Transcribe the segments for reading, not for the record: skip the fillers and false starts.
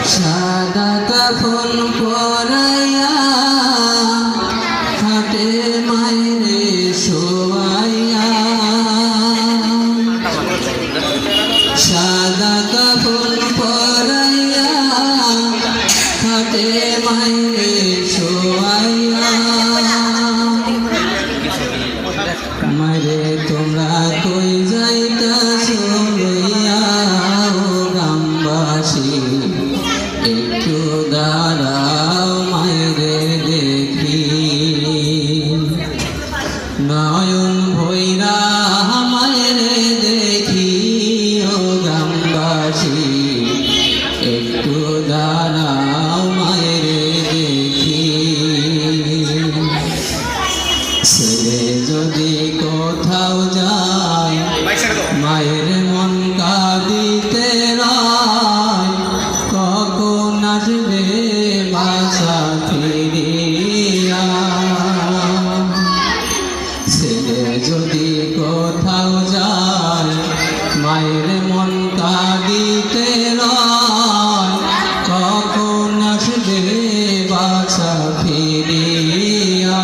সাদা কাফন পরাইয়া হাটে মাইরে শোয়াইয়া সাদা কাফন পরাইয়া হাটে মাইরে শোয়াইয়া মারে তোমরা কই যাইতাছো লইয়া ও গ্রামবাসী একটু দাঁড়াও মায়েরে দেখি নয়ন ভৈরা মায়েরে দেখি ও গ্রামবাসী একটু দাঁড়াও মায়েরে দেখি ছেলে যদি কোথাও যায় মায়ের মন কাঁদিতে রয় কখন আসবে বাসা ফিরিয়া ছেলে যদি কোথাও যায় মায়ের মন কাঁদিতে রয় কখন আসবে বাসা ফিরিয়া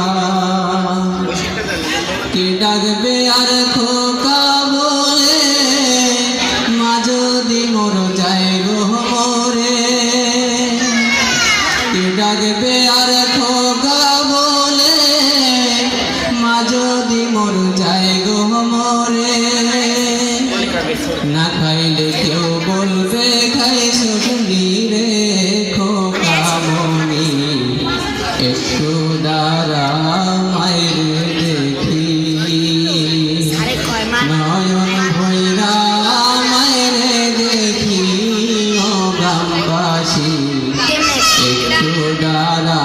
কে ডাকবে আর খোকা বলে মা যদি মোর যায় গো মোরে কে ডাকবে আর খোকা বলে মা যদি মোর যায় গো মোরে না খাইলে কেউ বলবে খাইছো শুনি রে খোকা মনি একটু দাঁড়া মায়ের দেখি নয়ন ভৈরা মায়ের দেখি ও গ্রামবাসী একটু দাঁড়া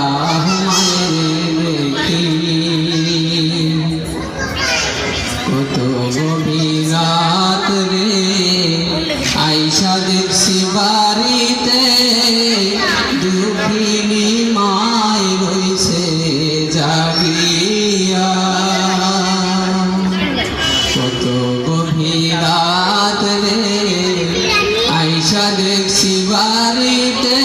মায়ের দেখি কত গভীর রাত রে আইসা দেখছি বাড়িতে দুঃখিনী মাই রইছে জাগিয়া কত গভীর রাত রে আইসা দেখছি বাড়িতে